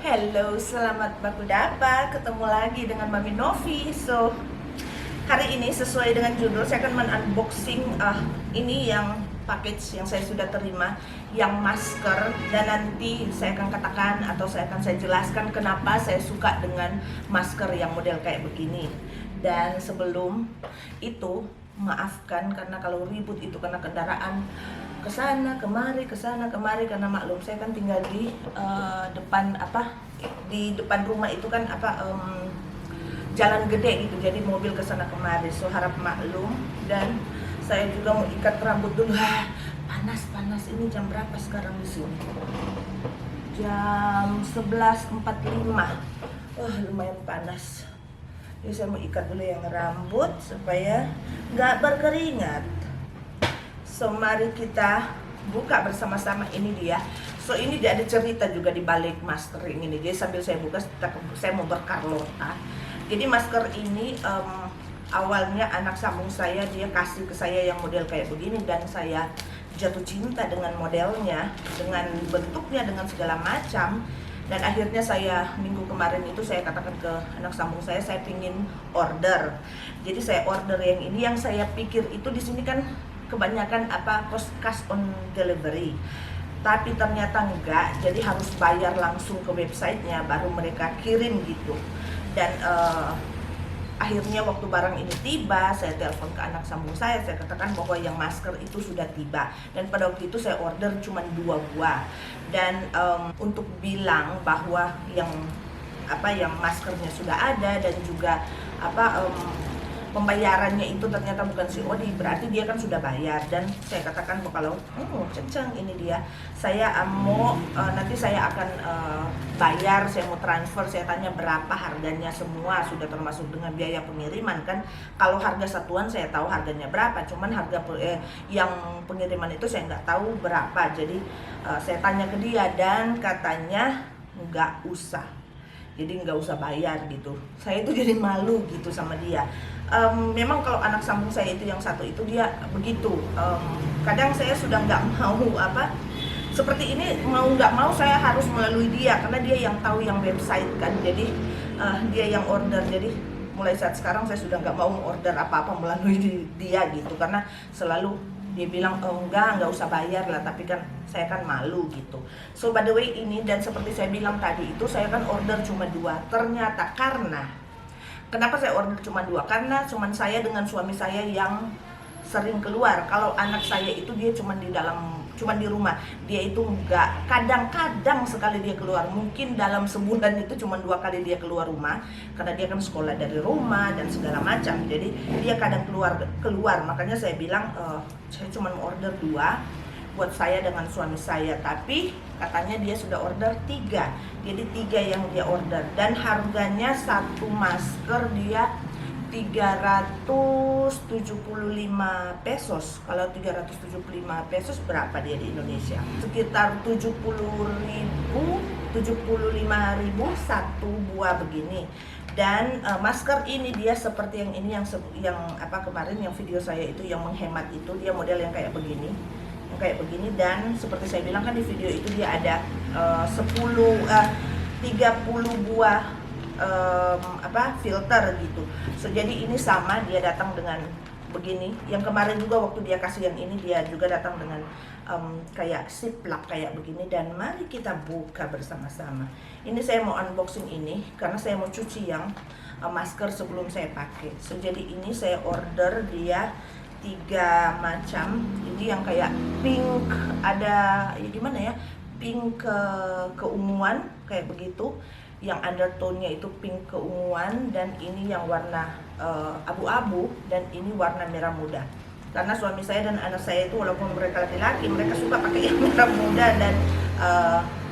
Hello, selamat baku dapat ketemu lagi dengan Mami Novi. So, hari ini sesuai dengan judul saya akan men-unboxing ini yang package yang saya sudah terima, yang masker, dan nanti saya akan katakan atau saya jelaskan kenapa saya suka dengan masker yang model kayak begini. Dan sebelum itu, maafkan karena kalau ribut itu karena kendaraan kesana kemari karena maklum saya kan tinggal di depan rumah itu kan jalan gede gitu, jadi mobil kesana kemari, so harap maklum. Dan saya juga mau ikat rambut dulu. Panas ini jam berapa sekarang di sini? Jam 11.45. Lumayan panas. Jadi saya mau ikat dulu yang rambut supaya nggak berkeringat. So mari kita buka bersama-sama. Ini dia. So ini dia, ada cerita juga di balik masker ini nih. Jadi sambil saya buka, saya mau berkarlota. Jadi masker ini awalnya anak sambung saya, dia kasih ke saya yang model kayak begini, dan saya jatuh cinta dengan modelnya, dengan bentuknya, dengan segala macam. Dan akhirnya saya minggu kemarin itu saya katakan ke anak sambung saya pingin order. Jadi saya order yang ini, yang saya pikir itu di sini kan kebanyakan cash on delivery, tapi ternyata enggak. Jadi harus bayar langsung ke websitenya baru mereka kirim gitu. Dan akhirnya waktu barang ini tiba, saya telepon ke anak sambung saya katakan bahwa yang masker itu sudah tiba. Dan pada waktu itu saya order cuma 2 buah. Dan untuk bilang bahwa yang maskernya sudah ada, dan juga pembayarannya itu ternyata bukan COD, berarti dia kan sudah bayar. Dan saya katakan kalau ceceng ini dia, saya mau nanti saya akan bayar, saya mau transfer. Saya tanya berapa harganya, semua sudah termasuk dengan biaya pengiriman kan. Kalau harga satuan saya tahu harganya berapa, cuman harga yang pengiriman itu saya nggak tahu berapa. Jadi saya tanya ke dia dan katanya nggak usah. Jadi nggak usah bayar gitu. Saya itu jadi malu gitu sama dia. Memang kalau anak sambung saya itu yang satu itu dia begitu. Kadang saya sudah nggak mau seperti ini, mau nggak mau saya harus melalui dia karena dia yang tahu yang website kan. Jadi dia yang order. Jadi mulai saat sekarang saya sudah nggak mau order apa-apa melalui dia gitu, karena selalu dia bilang enggak usah bayar lah, tapi kan saya kan malu gitu. So by the way ini, dan seperti saya bilang tadi itu, saya kan order cuma 2. Ternyata kenapa saya order cuma 2? Karena cuma saya dengan suami saya yang sering keluar. Kalau anak saya itu dia cuma di rumah. Dia itu enggak, kadang-kadang sekali dia keluar. Mungkin dalam sebulan itu cuma 2 kali dia keluar rumah, karena dia kan sekolah dari rumah dan segala macam. Jadi dia kadang keluar. Makanya saya bilang saya cuma order 2 buat saya dengan suami saya. Tapi katanya dia sudah order 3. Jadi 3 yang dia order, dan harganya satu masker dia 375 pesos. Kalau 375 pesos berapa dia di Indonesia? Sekitar 75.000 satu buah begini. Dan masker ini dia seperti yang ini, yang kemarin yang video saya itu yang menghemat itu, dia model yang kayak begini. Dan seperti saya bilang kan di video itu dia ada 30 buah filter gitu. So jadi ini sama, dia datang dengan begini. Yang kemarin juga waktu dia kasih yang ini, dia juga datang dengan kayak ziplock kayak begini. Dan mari kita buka bersama-sama. Ini saya mau unboxing ini karena saya mau cuci yang masker sebelum saya pakai. So jadi ini saya order dia 3 macam. Ini yang kayak pink, ada ya gimana ya, pink keunguan kayak begitu. Yang undertone-nya itu pink keunguan, dan ini yang warna abu-abu, dan ini warna merah muda. Karena suami saya dan anak saya itu walaupun mereka laki-laki, mereka suka pakai yang merah muda, dan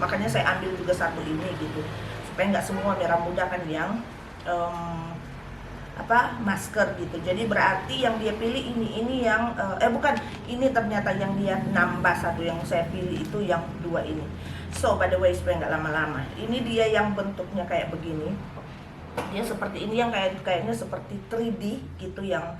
makanya saya ambil juga satu ini gitu, supaya nggak semua merah muda kan yang masker gitu. Jadi berarti yang dia pilih ini yang bukan, ini ternyata yang dia nambah satu, yang saya pilih itu yang 2 ini. So by the way, supaya nggak lama-lama, ini dia yang bentuknya kayak begini. Dia seperti ini, yang kayaknya seperti 3D gitu, yang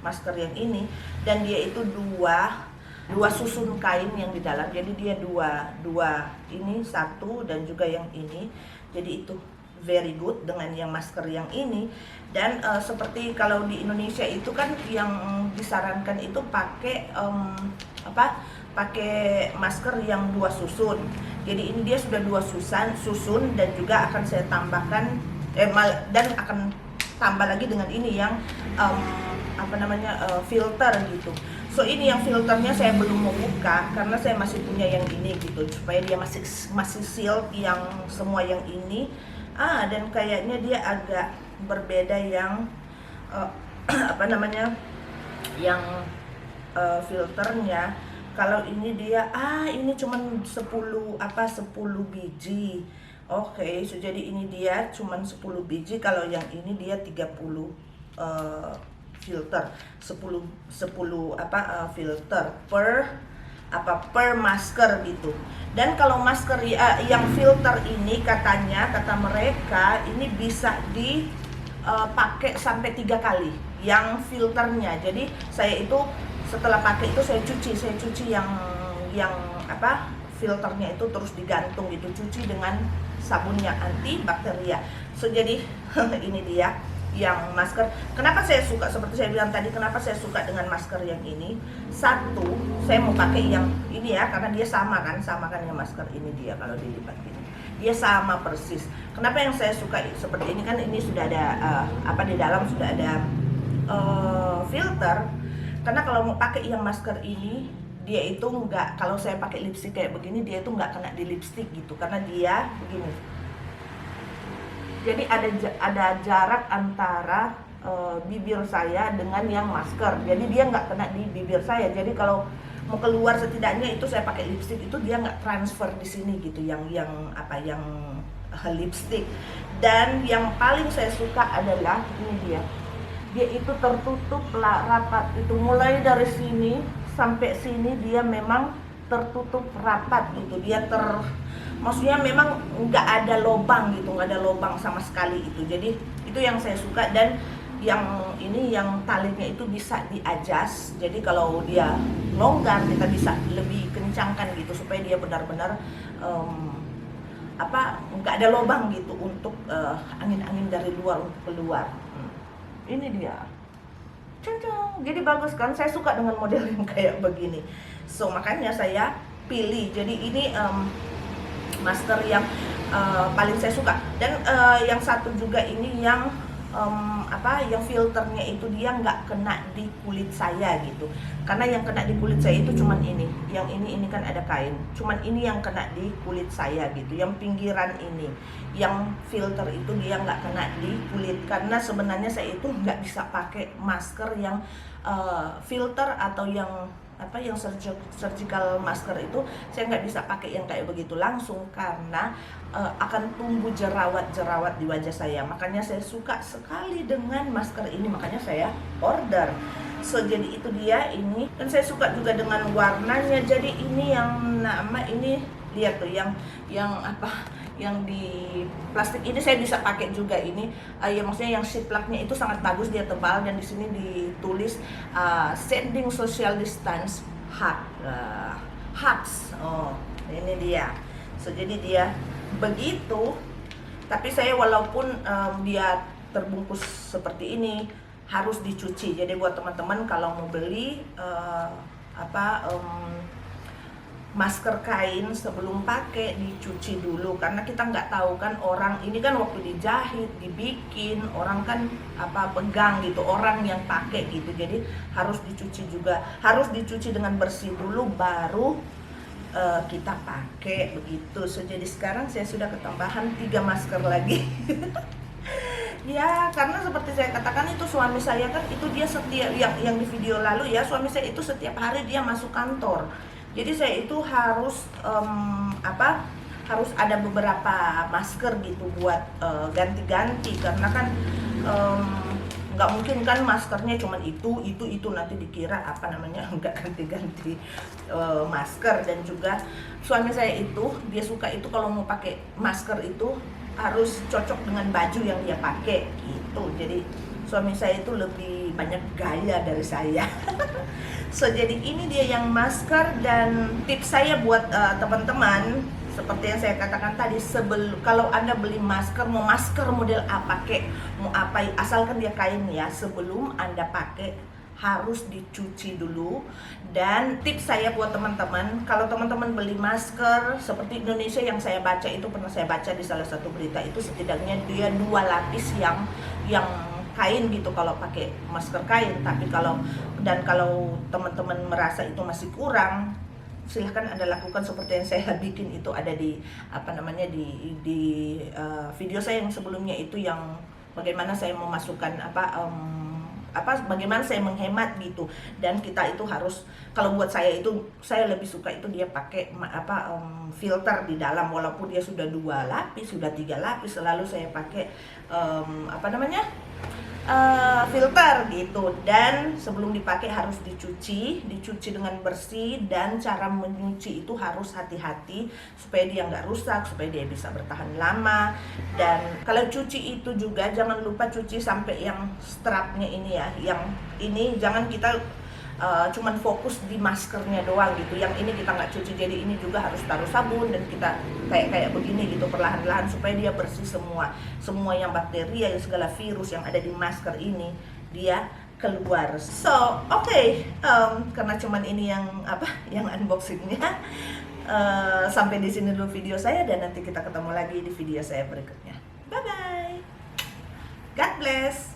masker yang ini. Dan dia itu 2 dua susun kain yang di dalam, jadi dia dua ini, satu dan juga yang ini, jadi itu very good dengan yang masker yang ini. Dan seperti kalau di Indonesia itu kan yang disarankan itu pakai pakai masker yang dua susun. Jadi ini dia sudah dua susun dan juga akan saya tambahkan dan akan tambah lagi dengan ini yang filter gitu. So ini yang filternya saya belum mau buka karena saya masih punya yang ini gitu, supaya dia masih sealed yang semua yang ini. Dan kayaknya dia agak berbeda yang yang filternya. Kalau ini dia ini cuman 10 biji. Oke, so jadi ini dia cuman 10 biji, kalau yang ini dia 30 filter, 10 filter per masker gitu. Dan kalau masker yang filter ini kata mereka ini bisa dipakai sampai 3 kali yang filternya. Jadi saya itu setelah pakai itu saya cuci yang filternya itu terus digantung gitu, cuci dengan sabun yang antibakteria. So jadi ini dia yang masker. Kenapa saya suka, seperti saya bilang tadi, kenapa saya suka dengan masker yang ini? Satu, saya mau pakai yang ini ya, karena dia sama kan yang masker ini dia kalau dilipat ini. Dia sama persis. Kenapa yang saya suka seperti ini kan, ini sudah ada di dalam sudah ada filter. Karena kalau mau pakai yang masker ini, dia itu enggak, kalau saya pakai lipstick kayak begini, dia itu enggak kena di lipstick gitu, karena dia begini. Jadi ada jarak antara bibir saya dengan yang masker. Jadi dia nggak kena di bibir saya. Jadi kalau mau keluar setidaknya itu saya pakai lipstick itu dia nggak transfer di sini gitu. Yang lipstick. Dan yang paling saya suka adalah ini dia. Dia itu tertutup rapat. Itu mulai dari sini sampai sini dia memang tertutup rapat gitu. Dia maksudnya memang nggak ada lubang gitu, nggak ada lubang sama sekali itu. Jadi itu yang saya suka. Dan yang ini yang talinya itu bisa di-adjust. Jadi kalau dia longgar kita bisa lebih kencangkan gitu supaya dia benar-benar nggak ada lubang gitu untuk angin-angin dari luar untuk keluar. Ini dia. Ceng-ceng. Jadi bagus kan? Saya suka dengan model yang kayak begini. So makanya saya pilih. Jadi ini masker yang paling saya suka. Dan yang satu juga ini yang yang filternya itu dia nggak kena di kulit saya gitu. Karena yang kena di kulit saya itu cuman ini. Yang ini kan ada kain. Cuman ini yang kena di kulit saya gitu. Yang pinggiran ini, yang filter itu dia nggak kena di kulit. Karena sebenarnya saya itu nggak bisa pakai masker yang filter atau yang surgical masker itu, saya nggak bisa pakai yang kayak begitu langsung karena akan tumbuh jerawat di wajah saya. Makanya saya suka sekali dengan masker ini, makanya saya order. So jadi itu dia ini, dan saya suka juga dengan warnanya. Jadi ini yang ini lihat tuh yang di plastik ini saya bisa pakai juga ini. Ya maksudnya yang ziplocknya itu sangat bagus, dia tebal, dan di sini ditulis sending social distance hugs. Oh, ini dia. So jadi dia begitu. Tapi saya walaupun dia terbungkus seperti ini harus dicuci. Jadi buat teman-teman kalau mau beli masker kain sebelum pakai dicuci dulu, karena kita nggak tahu kan orang ini kan waktu dijahit, dibikin orang kan pegang gitu, orang yang pakai gitu. Jadi harus dicuci juga, harus dicuci dengan bersih dulu baru kita pakai begitu. So, jadi sekarang saya sudah ketambahan 3 masker lagi. Ya, karena seperti saya katakan itu suami saya kan itu dia setiap yang di video lalu ya, suami saya itu setiap hari dia masuk kantor. Jadi saya itu harus harus ada beberapa masker gitu buat ganti-ganti, karena kan nggak mungkin kan maskernya cuma itu nanti dikira nggak ganti-ganti masker. Dan juga suami saya itu dia suka itu kalau mau pakai masker itu harus cocok dengan baju yang dia pakai gitu. Jadi Suami saya itu lebih banyak gaya dari saya. So jadi ini dia yang masker, dan tips saya buat teman-teman seperti yang saya katakan tadi, kalau Anda beli masker, mau masker model apa kek, mau apa, asalkan dia kain ya, sebelum Anda pakai harus dicuci dulu. Dan tips saya buat teman-teman, kalau teman-teman beli masker seperti Indonesia yang saya baca itu, pernah saya baca di salah satu berita itu, setidaknya dia 2 lapis yang kain gitu kalau pakai masker kain. Tapi kalau teman-teman merasa itu masih kurang, silahkan Anda lakukan seperti yang saya bikin itu, ada di video saya yang sebelumnya itu, yang bagaimana saya memasukkan bagaimana saya menghemat gitu. Dan kita itu harus, kalau buat saya itu, saya lebih suka itu dia pakai filter di dalam, walaupun dia sudah 2 lapis, sudah 3 lapis, selalu saya pakai filter gitu. Dan sebelum dipakai harus dicuci dengan bersih, dan cara menyuci itu harus hati-hati supaya dia nggak rusak, supaya dia bisa bertahan lama. Dan kalau cuci itu juga jangan lupa cuci sampai yang strapnya ini ya, yang ini jangan kita cuman fokus di maskernya doang gitu, yang ini kita nggak cuci. Jadi ini juga harus taruh sabun, dan kita kayak begini gitu perlahan-lahan supaya dia bersih semua yang bakteri, yang segala virus yang ada di masker ini dia keluar. So karena cuman ini yang unboxingnya, sampai di sini dulu video saya, dan nanti kita ketemu lagi di video saya berikutnya. Bye bye, God bless.